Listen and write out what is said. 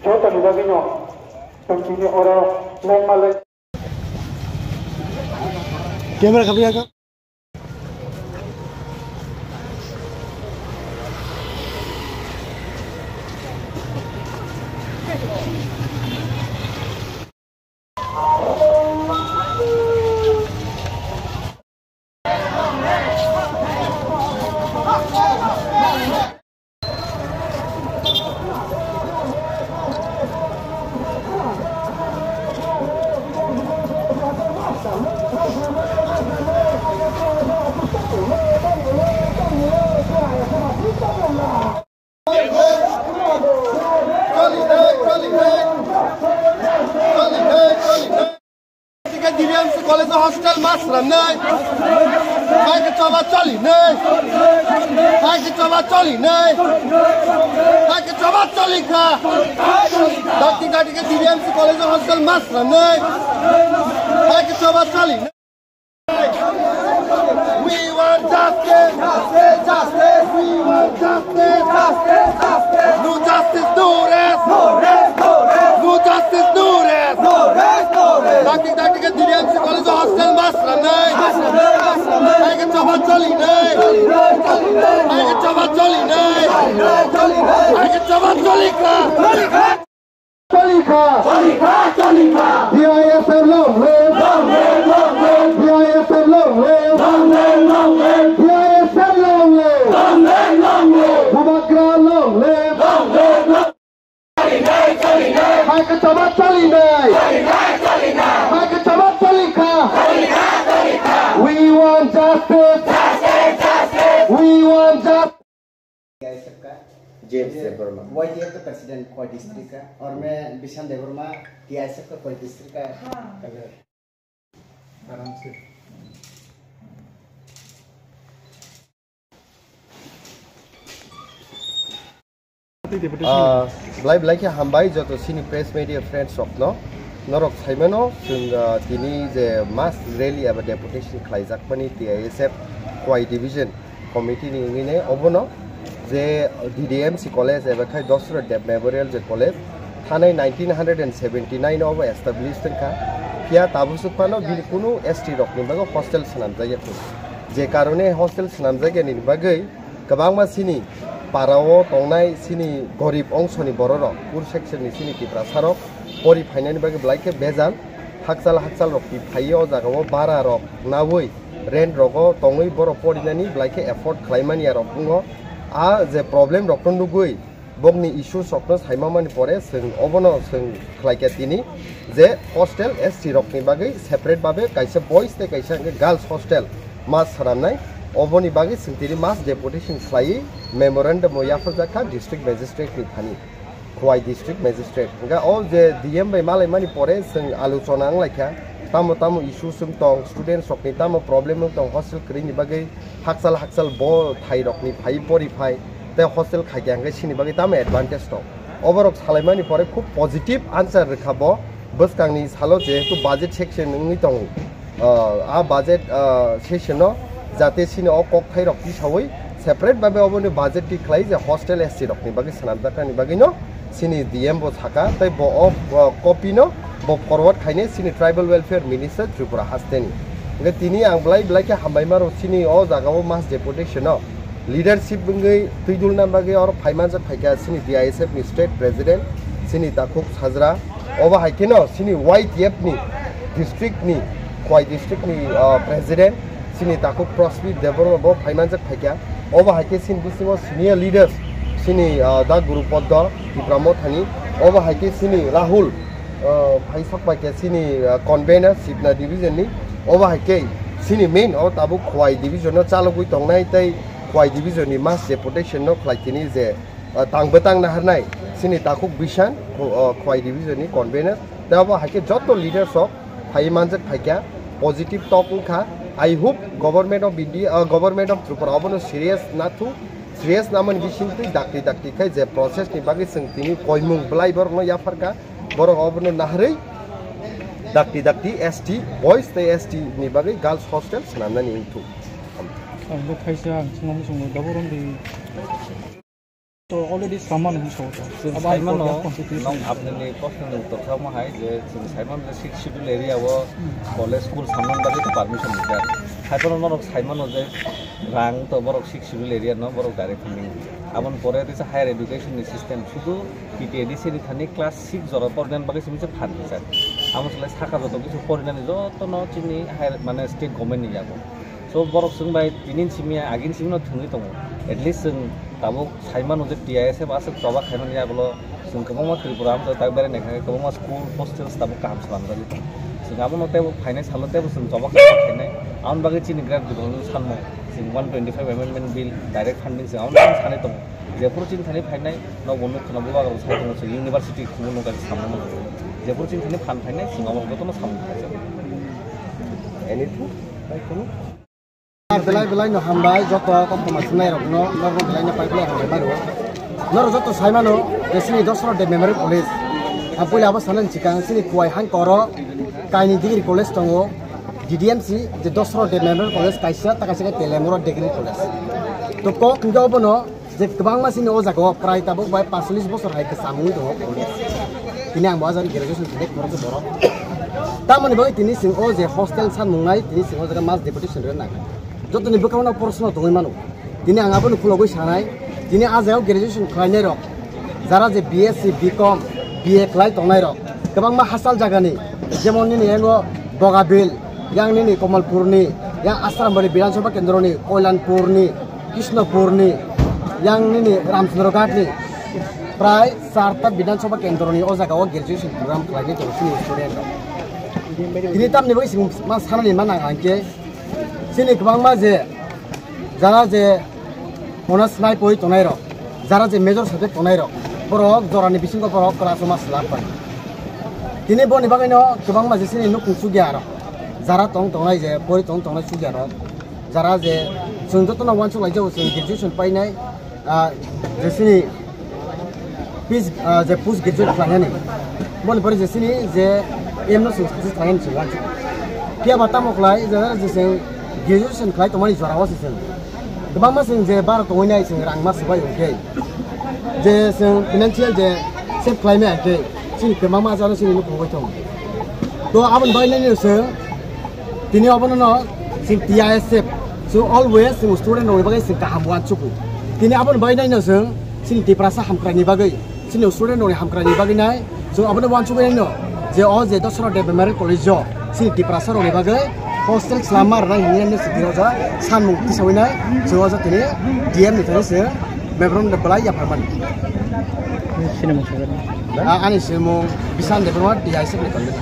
저도 이거기노 정신이 얼어 목말라 camera कभी आएगा College hostel mas ramnai hai ke chawa chali nei hai ke chawa chali nei hai ke chawa chali kha dakti gati ke DBMC college hostel mas ramnai hai ke chawa chali nei we want justice justice justice we want justice justice justice no justice no rest no rest no rest no justice no rest no rest no rest dakti ke DBMC college hostel mas ramnai hai ke chawa chali nei hai ke chawa chali nei hai ke chawa chali kha BISF long live BISF long live BISF long live Bhubagra long live hai ke chawa chali nei hai ke chawa chali kha we want justice we want justice James Debbarma YTF का president कोई district का और मैं विशाल Debbarma TISF का कोई district का आराम से ब्लाइ के हामबाय जतो सिनी प्रेस मीडिया फ्रेंड्स रखनो नरक साइमनो जों दिनै जे मास रैली एबा डेपुटेशन खालायजाकमानि TISF कोई डिविजन कमिटिनि इंगिने अबनो जे DDMC कॉलेज एबा खाय दसरथ देव मेमोरियल जे कॉलेज थानाय 1979 आव एस्टाब्लिश्ड का फिया ताबुसुपानो बिनि कुनु ST रकनि बागै हॉस्टेल सनामजायखौ जे कारणे हॉस्टेल सनामजायनि बागै गोबांमा सिनि पाराओ तंनाय सिनि गरीब अंशनि बरर पुर सेक्शननि सिनि किप्रासारक परि फाइनानि बागै ब्लाइके बेजाल हाकसाल रकनि फाइयो जागाव बारा रक नावै रेन्ट रगो तंगै बर परिनानि ब्लाइके एफोर्ड खालायमानि रक बुङो आ जे प्रॉब्लम रकन दुगै बगनि इश्यूज रकन साइमामानि परे जों अबनो जों खालायके दिनै जे हॉस्टेल ST रकनि बागै सेपारेट बाबे कायसे बॉयज ते कायसे गर्ल्स हॉस्टेल मास सरामनाय अबनि बागै सिंतिरि मास डेपुटेशन खालायै मेमोरेंडम याफोर जाखा डिस्ट्रिक्ट मजिस्ट्रेट नि थानि Khowai district magistrate nga all जे DM बाय मालाय मानि परे जों आलोचना आंलायखा तामो इश्यूज दं स्टूडेंट्स रकनि तामो प्रॉब्लम दं हॉस्टेल क्रिनि बागै हाकसाल ब थाइ रकनि फाइ परिफाइ ते हॉस्टेल खायगांगे सिनि बागै तामो एडवांटेज दं ओवरऑल सालायमानि परे खूब पॉजिटिव आंसर रखाबो बसकांनि सालो जेहेतु बजेट सेक्शन नि दं आ बजेट सेक्शनो जाते सिनि अ कक थाइ रकनि सावै सेपारेट बाबे अबनो बजेट दिखलाय जे हॉस्टेल ST रकनि बागै सनामजाकानि बागै न सिनि DM बो थाका तै ब कॉपी न ब फरवर्ड खायने सिनि ट्राइबल वेलफेयर मिनिस्टर त्रिपुरा हास्टेनि गे तिनि आं ब्लाइ के हामबाय मारो सिनि अ जागाव मास डेपुटेशन लीडरशिप बंगै तैदुलना बागै और फाइमानजा फाइका सिनि DISF नि स्टेट प्रेसिडेंट सिनि ताकुक साजरा अबा हाइकेनो सिनि YTF नि डिस्ट्रिक्ट नि कोई डिस्ट्रिक्ट नि प्रेसिडेंट सिनि ताकुक प्रॉस्पिट देवर्मा ब फाइमानजा फाइका अबा हाइके सिनि बिसिमो सीनियर लीडर्स सिनि दा ग्रुपद इब्रामो थानि अबा हाइके सिनि राहुल फाइसक बाइके सिनि कन्वेनर सिपना डिविजन नि अबा हाइके सिनि मेन अ ताबु खवाई डिविजन चालुगुइ तंनाय तै खवाई डिविजन नि मास डेपुटेशन न खलाइथिनि जे तांबतां नाहरनाय सिनि ताकुक बिशान खवाई डिविजन नि कन्वेनर दाबा हाइके जतो लीडर्स अफ फाइमानजक फाइका पॉजिटिव टॉक खा I hope government of India government of Tripura अबनो सीरियस नाथु सीरियस नामन बिसिंति दाक्ति खाय जे प्रोसेस नि बागै सोंथिनि कयमुं ब्लाइबर न याफारका बर अबनो नाहरै दाक्ति ST बॉयज ते ST नि बागै गर्ल्स हॉस्टेल सनामनानि इंथु आं बे खायसे आं सिङाव तो already saman hu so जों साइमानो नों आपनि प्रश्ननि उत्तर खालामहाय जे जों साइमान जे 6 शेड्यूल एरिया वो कॉलेज स्कूल सामान बारे परमिशन दिया खायफोर नरक साइमानो जे रां तो बरक 6 शेड्यूल एरिया न बरक डायरेक्ट फंडिंग आबन परे दिस हायर एजुकेशन नि सिस्टम शुद्ध पीटीएडी से थाने क्लास 6 जरा परदेन बागे सिमसे फान जाय आमसले साका जतो किछु परिनानि जतो न चिनि हायर माने स्टेट गवर्नमेंट नि जाबो सो बरक जों बाय दिनिन सिमिया आगिन सिमनो थुंनि दङ एटलिस्ट जों दाबो साइमानो जे टीआईएसएफ आसे तबा खायमानि आबलो जों गोबां त्रिपुरा आम ताय बारे नेखाय गोबां स्कुल हस्टेल्स दाबो काम खालामजालि जों आबो नते फाइनान्स हालते जों तबा खायनाय आउन बागे चिनि ग्राड दिबो सानमो जों 125 एमेंडमेंट बिल डायरेक्ट फंडिंग जों आउन सानै दङ जेफोर चिन थाने फाइनाय न बन्नु खनाबो बागाव साइ दङ जों इउनिभार्सिटी खुमनो गाज सामनो जेफोर चिन थाने फान फाइनाय जों आबो गतनो सामनो anything बायखौनो belai no hambai joto kompromis nai rok no normal belai no pipeline hambai baru nor joto saimano desini dosro de memory college apoi abo sanan chikang sini kuai han koro kaini degree college tongo DDMC je dosro de memory college kaisa takasika telemoro degree college to ko kunga bono je kebang masini o jago prai tabuk bai 45 bosor hai ke samui do college ini ang bazar graduation tidak boro boro tamani bai tini sing o je hostel san mungai tini sing o jaga mas deputation rena যতনি বকাউনা প্রশ্ন দই মানো তিনি আঙাবো ফুলগৈ সানাই তিনি আজাও graduation খাইনাই rock যারা যে BSc BCom BA ক্লাই Tonai rock গোবাং মা হাসাল জাগানি যেমন নি এঙ্গো বগাবিল yang ni কমলপুরনি yang আশ্রামবাড়ি বিধানসভা কেন্দ্রনি কল্যাণপুরনি কৃষ্ণপুরনি yang ni রামচন্দ্রঘাটনি প্রায় 4টা বিধানসভা কেন্দ্রনি ও জায়গাও গ্রাজুয়েশন প্রোগ্রাম খাইনি তো স্টুডেন্ট তিনি তামনি বই মা সানানি মানা আনকে sini kebang maje jara je honors nai poi tonai rok jara je major subject tonai rok borok jorani bisingo borok kelas mas lapan tini boni bagai no kebang maje sini nukung sugya rok jara tonai je poi tonai sugya rok jara je जों जतो ना वानसो लाइजो जों graduation पाइनाय जे sini पिस जे post graduate खानानै बनि परि जे sini जे एमनो सुखि थांगोन जों वानसो किया बाता मखलाय जरा जे जों ग्रेजुएशन खाय तमानि जरावा जों गोबां मा जों जे बार तंगैनाय जों रां मा सबाय ओके जे जों फाइनान्शियल जे सेफ खालामनाय ओके जों गोबां मा जानो जों नुखौबाय दं तो आबन बायनायनि जों दिनै अबनो न जों टीआईएसएफ जों अलवेज जों स्टुडेन्ट नङै बागै जों गाहाम वानसुकु दिनै आबन बायनायनि जों जों टिप्रासा हामक्रानि बागै जों स्टुडेन्ट नङै हामक्रानि बागै नाय जों अबनो वानसुकैनो जे अ जे दसरा डेभलपमेन्ट कलेज जों टिप्रासा नङै बागै hostel selama orang ini ni sedih aja sanmung disawinai jauh aja tini diam ni terus ya memang debelai ya perman sini mungkin ani semua bisa develop di ISF ni